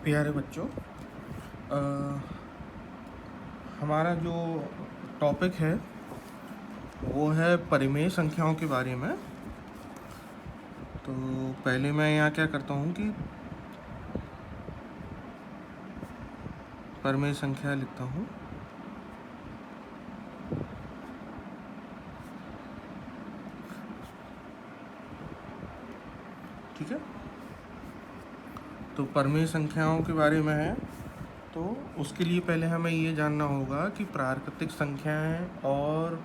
प्यारे बच्चों, अ, हमारा जो टॉपिक है वो है परिमेय संख्याओं के बारे में। तो पहले मैं यहाँ क्या करता हूँ कि परिमेय संख्या लिखता हूँ। ठीक है, तो परिमेय संख्याओं के बारे में है। तो उसके लिए पहले हमें ये जानना होगा कि प्राकृतिक संख्याएं और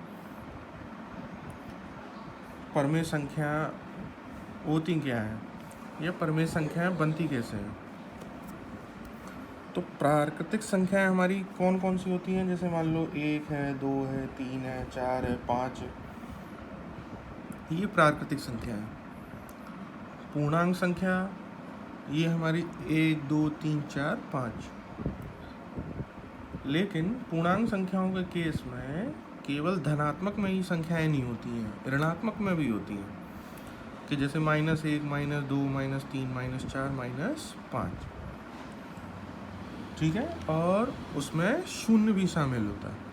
परिमेय संख्या होती क्या है, या परिमेय संख्याएं बनती कैसे हैं। तो प्राकृतिक संख्याएं हमारी कौन कौन सी होती हैं, जैसे मान लो 1 है, 2 है, 3 है, 4 है, 5 है, ये प्राकृतिक संख्या है। पूर्णांक संख्या ये हमारी 1, 2, 3, 4, 5। लेकिन पूर्णांक संख्याओं के केस में केवल धनात्मक में ही संख्याएं नहीं होती हैं, ऋणात्मक में भी होती हैं, कि जैसे -1, -2, -3, -4, -5। ठीक है, और उसमें शून्य भी शामिल होता है।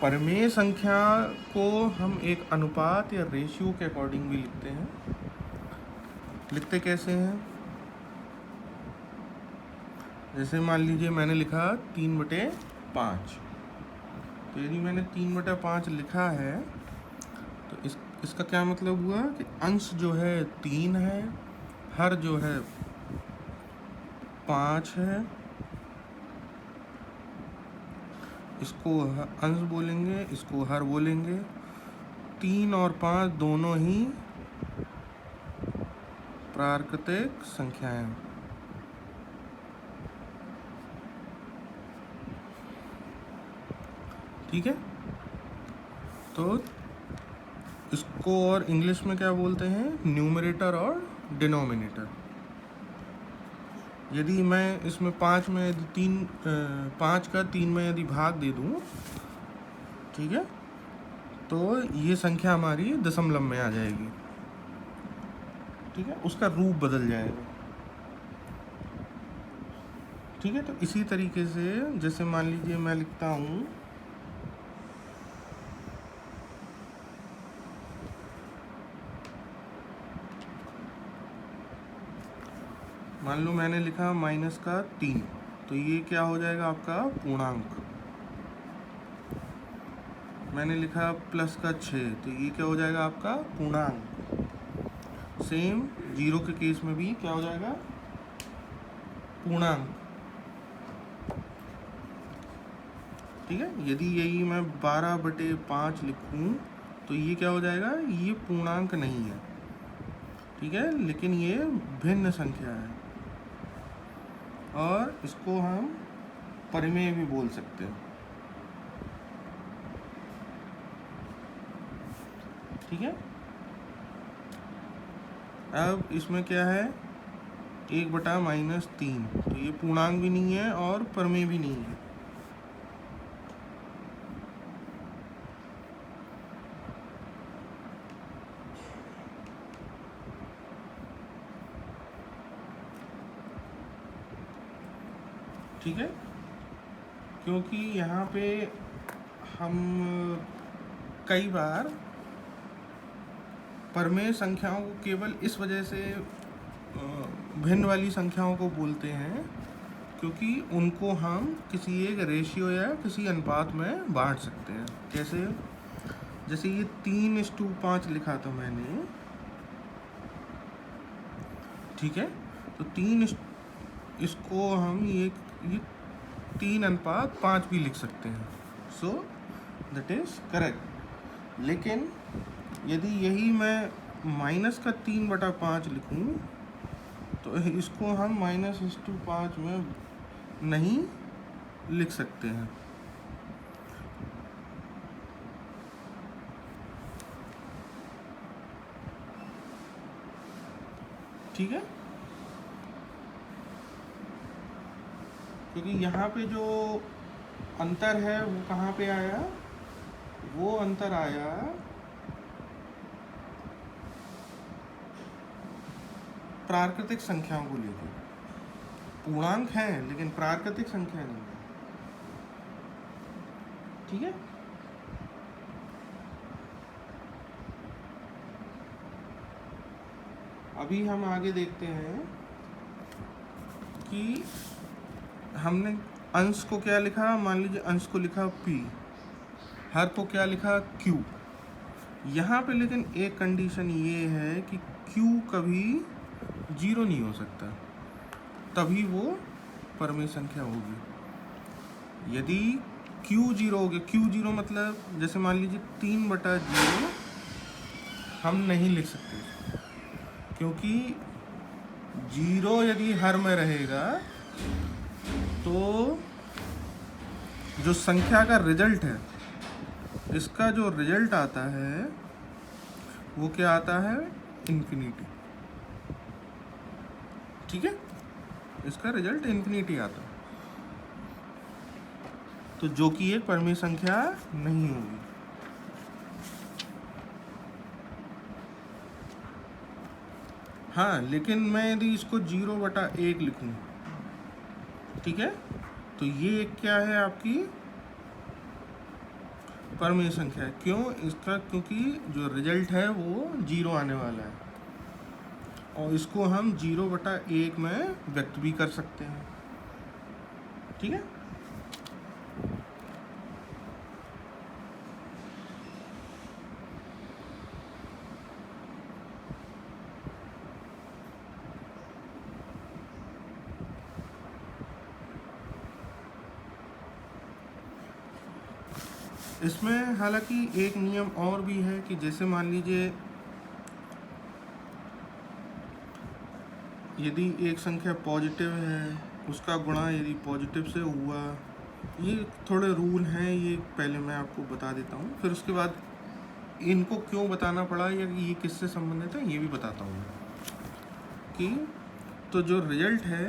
परिमेय संख्या को हम एक अनुपात या रेशियो के अकॉर्डिंग भी लिखते हैं। लिखते कैसे हैं, जैसे मान लीजिए मैंने लिखा 3/5। तो यदि मैंने 3/5 लिखा है तो इसका क्या मतलब हुआ कि अंश जो है 3 है, हर जो है 5 है। इसको अंश बोलेंगे, इसको हर बोलेंगे। 3 और 5 दोनों ही प्राकृतिक संख्याएं। ठीक है, तो इसको और इंग्लिश में क्या बोलते हैं, न्यूमरेटर और डिनोमिनेटर। यदि मैं इसमें 5 में यदि 5 का 3 में यदि भाग दे दूं, ठीक है, तो ये संख्या हमारी दशमलव में आ जाएगी। ठीक है, उसका रूप बदल जाएगा। ठीक है, तो इसी तरीके से जैसे मान लीजिए मैं लिखता हूँ मान लो मैंने लिखा -3, तो ये क्या हो जाएगा आपका पूर्णांक। मैंने लिखा +6, तो ये क्या हो जाएगा आपका पूर्णांक। सेम 0 के केस में भी क्या हो जाएगा, पूर्णांक। ठीक है, यदि यही मैं 12/5 लिखूं तो ये क्या हो जाएगा, ये पूर्णांक नहीं है। ठीक है, लेकिन ये भिन्न संख्या है और इसको हम परिमेय भी बोल सकते हैं। ठीक है, अब इसमें क्या है, 1/-3, तो ये पूर्णांक भी नहीं है और परिमेय भी नहीं है। ठीक है, क्योंकि यहाँ पे हम कई बार परिमेय संख्याओं को केवल इस वजह से भिन्न वाली संख्याओं को बोलते हैं क्योंकि उनको हम किसी एक रेशियो या किसी अनुपात में बांट सकते हैं। कैसे, जैसे ये 3:5 लिखा था मैंने। ठीक है, तो इसको हम ये 3:5 भी लिख सकते हैं। So that is correct. लेकिन यदि यही मैं -3/5 लिखूं तो इसको हम -5 में नहीं लिख सकते हैं। ठीक है, क्योंकि यहाँ पे जो अंतर है वो कहाँ पे आया, वो अंतर आया प्राकृतिक संख्याओं को लेकर। पूर्णांक हैं लेकिन प्राकृतिक संख्या नहीं है। ठीक है, अभी हम आगे देखते हैं कि हमने अंश को क्या लिखा। मान लीजिए अंश को लिखा p, हर को क्या लिखा q। यहाँ पे लेकिन एक कंडीशन ये है कि q कभी 0 नहीं हो सकता, तभी वो परमेय संख्या होगी। यदि q 0 हो गया, q 0 मतलब जैसे मान लीजिए 3/0 हम नहीं लिख सकते, क्योंकि 0 यदि हर में रहेगा तो जो संख्या का रिजल्ट है, इसका जो रिजल्ट आता है वो क्या आता है, इन्फिनिटी। ठीक है, इसका रिजल्ट इन्फिनिटी आता है, तो जो कि एक परमेय संख्या नहीं होगी। हाँ, लेकिन मैं यदि इसको 0/1 लिखूं, ठीक है, तो ये क्या है, आपकी परमेय संख्या है। क्यों इसका, क्योंकि जो रिजल्ट है वो 0 आने वाला है, और इसको हम 0/1 में व्यक्त भी कर सकते हैं। ठीक है, इसमें हालांकि एक नियम और भी है कि जैसे मान लीजिए यदि एक संख्या पॉजिटिव है, उसका गुणा यदि पॉजिटिव से हुआ, ये थोड़े रूल हैं, ये पहले मैं आपको बता देता हूँ, फिर उसके बाद इनको क्यों बताना पड़ा या ये किससे संबंधित है ये भी बताता हूँ कि तो जो रिजल्ट है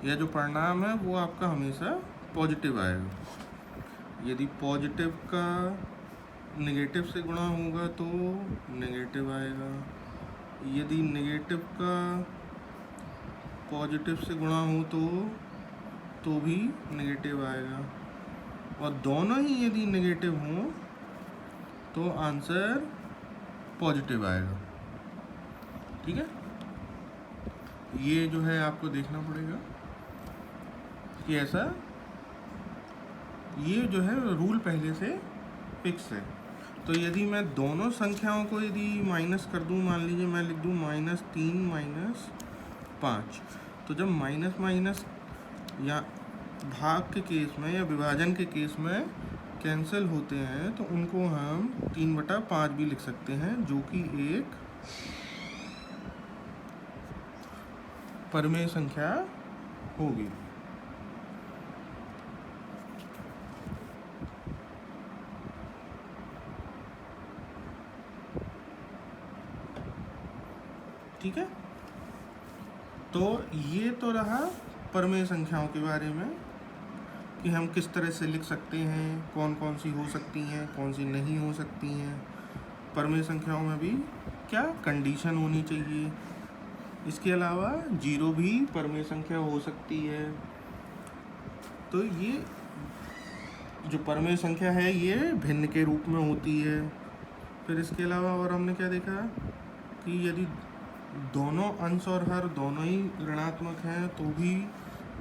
या जो परिणाम है वो आपका हमेशा पॉजिटिव आएगा। यदि पॉजिटिव का नेगेटिव से गुणा होगा तो नेगेटिव आएगा, यदि नेगेटिव का पॉजिटिव से गुणा हो तो भी नेगेटिव आएगा, और दोनों ही यदि नेगेटिव हों तो आंसर पॉजिटिव आएगा। ठीक है, ये जो है आपको देखना पड़ेगा कि ऐसा, ये जो है रूल पहले से फिक्स है। तो यदि मैं दोनों संख्याओं को यदि माइनस कर दूं, मान लीजिए मैं लिख दूं -3 -5, तो जब माइनस माइनस या भाग के केस में या विभाजन के केस में कैंसिल होते हैं तो उनको हम 3/5 भी लिख सकते हैं, जो कि एक परमेय संख्या होगी। ठीक है, तो ये तो रहा परमेय संख्याओं के बारे में कि हम किस तरह से लिख सकते हैं, कौन कौन सी हो सकती हैं, कौन सी नहीं हो सकती हैं। परमेय संख्याओं में भी क्या कंडीशन होनी चाहिए। इसके अलावा 0 भी परमेय संख्या हो सकती है। तो ये जो परमेय संख्या है ये भिन्न के रूप में होती है। फिर इसके अलावा और हमने क्या देखा कि यदि दोनों अंश और हर दोनों ही ऋणात्मक हैं तो भी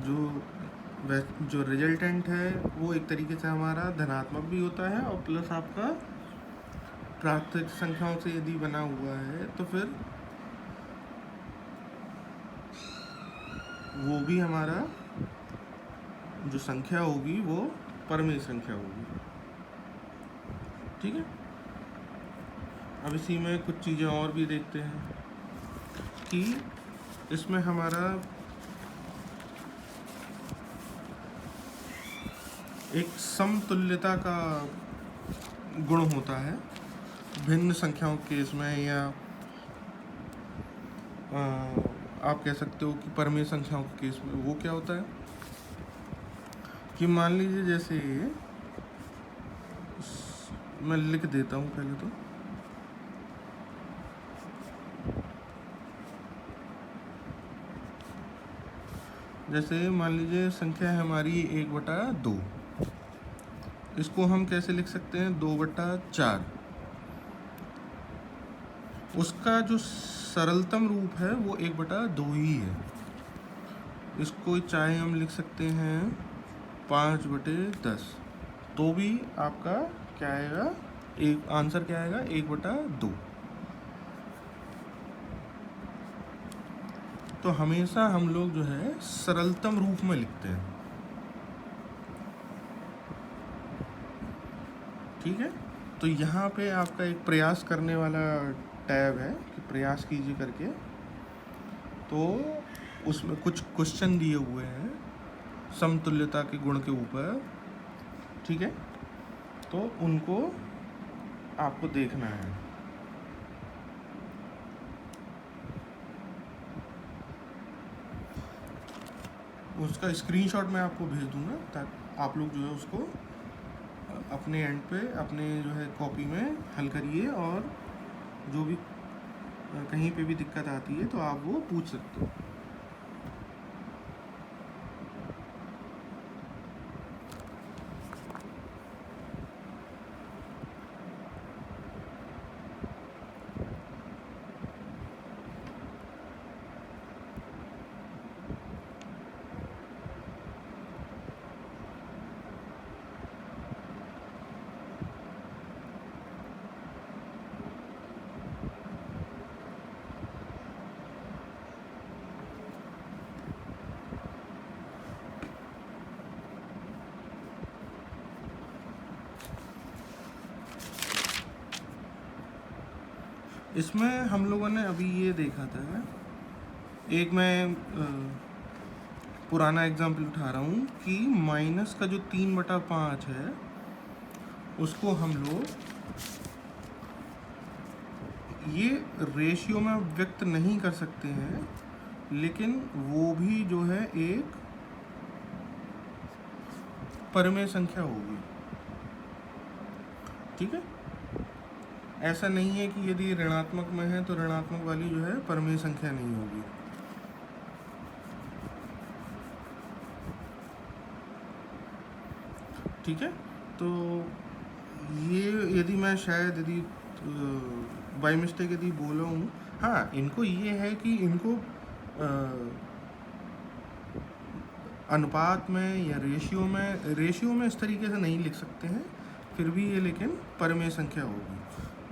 जो रिजल्टेंट है वो एक तरीके से हमारा धनात्मक भी होता है, और प्लस आपका प्राकृतिक संख्याओं से यदि बना हुआ है तो फिर वो भी हमारा जो संख्या होगी वो परमेय संख्या होगी। ठीक है, अब इसी में कुछ चीज़ें और भी देखते हैं कि इसमें हमारा एक समतुल्यता का गुण होता है भिन्न संख्याओं के केस में, या आप कह सकते हो कि परमेय संख्याओं के केस में। वो क्या होता है कि मान लीजिए जैसे मैं लिख देता हूँ पहले तो जैसे मान लीजिए संख्या है हमारी 1/2, इसको हम कैसे लिख सकते हैं, 2/4। उसका जो सरलतम रूप है वो 1/2 ही है। इसको चाहे हम लिख सकते हैं 5/10, तो भी आपका क्या आएगा, एक आंसर क्या आएगा, 1/2। तो हमेशा हम लोग जो है सरलतम रूप में लिखते हैं। ठीक है, तो यहाँ पे आपका एक प्रयास करने वाला टैब है कि प्रयास कीजिए करके, तो उसमें कुछ क्वेश्चन दिए हुए हैं समतुल्यता के गुण के ऊपर। ठीक है, तो उनको आपको देखना है। उसका स्क्रीनशॉट मैं आपको भेज दूंगा ताकि आप लोग जो है उसको अपने एंड पे अपने जो है कॉपी में हल करिए, और जो भी कहीं पे भी दिक्कत आती है तो आप वो पूछ सकते हो। इसमें हम लोगों ने अभी ये देखा था, एक मैं पुराना एग्जाम्पल उठा रहा हूँ कि माइनस का जो 3/5 है उसको हम लोग ये रेशियो में व्यक्त नहीं कर सकते हैं, लेकिन वो भी जो है एक परमेय संख्या होगी। ठीक है, ऐसा नहीं है कि यदि ऋणात्मक में है तो ऋणात्मक वाली जो है परमेय संख्या नहीं होगी। ठीक है, तो ये यदि मैं शायद यदि बाय मिस्टेक यदि बोला हूँ, हाँ, इनको ये है कि इनको अनुपात में या रेशियो में इस तरीके से नहीं लिख सकते हैं, फिर भी ये लेकिन परमेय संख्या होगी।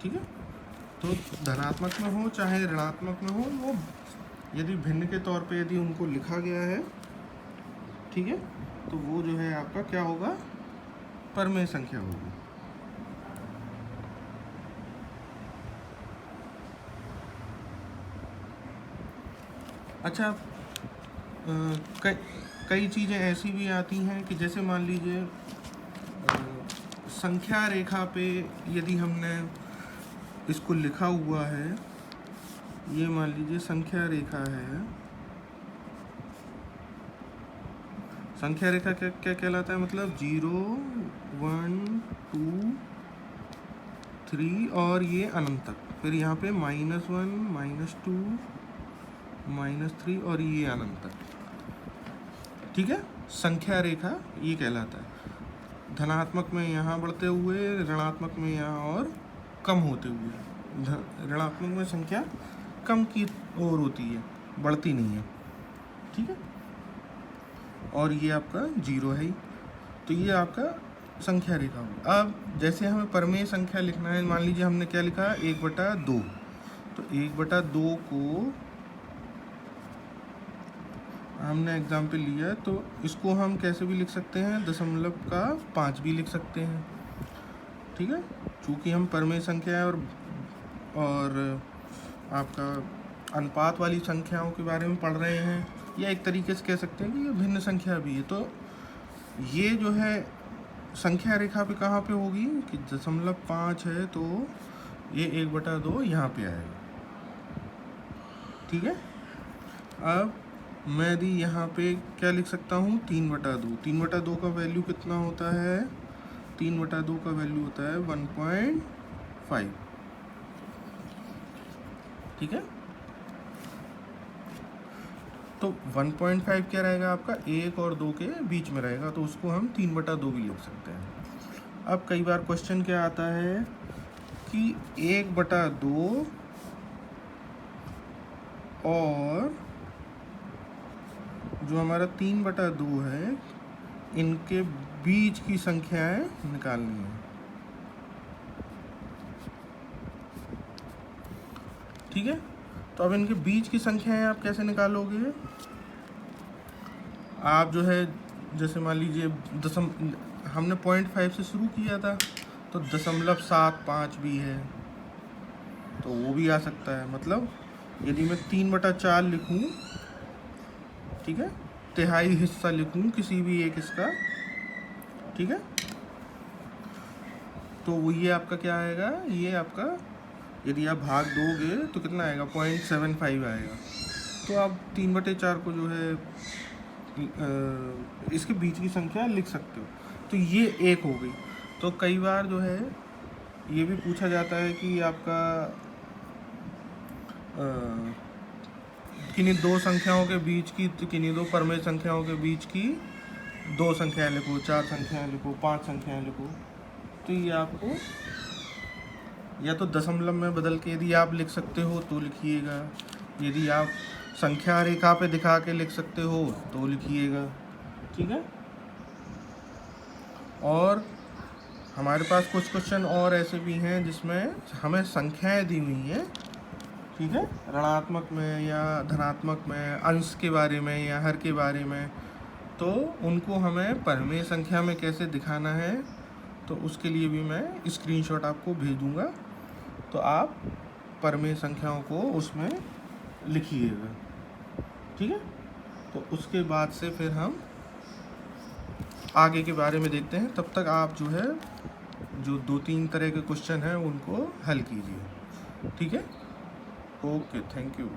ठीक है, तो धनात्मक में हो चाहे ऋणात्मक में हो, वो यदि भिन्न के तौर पे यदि उनको लिखा गया है, ठीक है, तो वो जो है आपका क्या होगा, परमेय संख्या होगी। अच्छा, कई चीज़ें ऐसी भी आती हैं कि जैसे मान लीजिए संख्या रेखा पे यदि हमने इसको लिखा हुआ है, ये मान लीजिए संख्या रेखा है। संख्या रेखा क्या क्या कहलाता है, मतलब 0, 1, 2, 3 और ये अनंत तक, फिर यहाँ पे -1, -2, -3 और ये अनंत तक। ठीक है, संख्या रेखा ये कहलाता है। धनात्मक में यहाँ बढ़ते हुए, ऋणात्मक में यहाँ और कम होते हुए। ऋणात्मक में संख्या कम की ओर होती है, बढ़ती नहीं है। ठीक है, और ये आपका 0 है ही, तो ये आपका संख्या रेखा होगा। अब जैसे हमें परमेय संख्या लिखना है, मान लीजिए हमने क्या लिखा, 1/2, तो 1/2 को हमने एग्जाम्पल लिया, तो इसको हम कैसे भी लिख सकते हैं, 0.5 भी लिख सकते हैं। ठीक है, चूँकि हम परमेय संख्या है और आपका अनुपात वाली संख्याओं के बारे में पढ़ रहे हैं, या एक तरीके से कह सकते हैं कि ये भिन्न संख्या भी है, तो ये जो है संख्या रेखा पे कहाँ पे होगी कि 0.5 है, तो ये 1/2 यहाँ पे आएगा। ठीक है, अब मैं यदि यहाँ पे क्या लिख सकता हूँ, 3/2। 3/2 का वैल्यू कितना होता है, 3/2 का वैल्यू होता है 1.5। ठीक है, तो 1.5 क्या रहेगा आपका, 1 और 2 के बीच में रहेगा, तो उसको हम 3/2 भी लिख सकते हैं। अब कई बार क्वेश्चन क्या आता है कि 1/2 और जो हमारा 3/2 है, इनके बीच की संख्याएं निकालनी है। ठीक है, तो अब इनके बीच की संख्याएं आप कैसे निकालोगे? आप जो है, जैसे मान लीजिए हमने 0.5 से शुरू किया था, तो 0.75 भी है, तो वो भी आ सकता है। मतलब यदि मैं 3/4 लिखूं, ठीक है, तिहाई हिस्सा लिखूं किसी भी एक इसका, ठीक है, तो वो ये आपका क्या आएगा, ये आपका यदि आप भाग दोगे तो कितना आएगा, 0.75 आएगा। तो आप 3/4 को जो है इसके बीच की संख्या लिख सकते हो। तो ये एक हो गई। तो कई बार जो है ये भी पूछा जाता है कि आपका किन्हीं दो संख्याओं के बीच की, किन्हीं दो परमेय संख्याओं के बीच की 2 संख्याएं लिखो, 4 संख्याएं लिखो, 5 संख्याएं लिखो। तो ये आपको या तो दशमलव में बदल के यदि आप लिख सकते हो तो लिखिएगा, यदि आप संख्या रेखा पे दिखा के लिख सकते हो तो लिखिएगा। ठीक है, और हमारे पास कुछ क्वेश्चन और ऐसे भी हैं जिसमें हमें संख्याएं दी हुई हैं, ठीक है, ऋणात्मक में या धनात्मक में, अंश के बारे में या हर के बारे में, तो उनको हमें परमेय संख्या में कैसे दिखाना है, तो उसके लिए भी मैं स्क्रीनशॉट आपको भेज दूंगा। तो आप परमेय संख्याओं को उसमें लिखिएगा। ठीक है, तो उसके बाद से फिर हम आगे के बारे में देखते हैं। तब तक आप जो है जो 2-3 तरह के क्वेश्चन हैं उनको हल कीजिए। ठीक है, ओके, थैंक यू।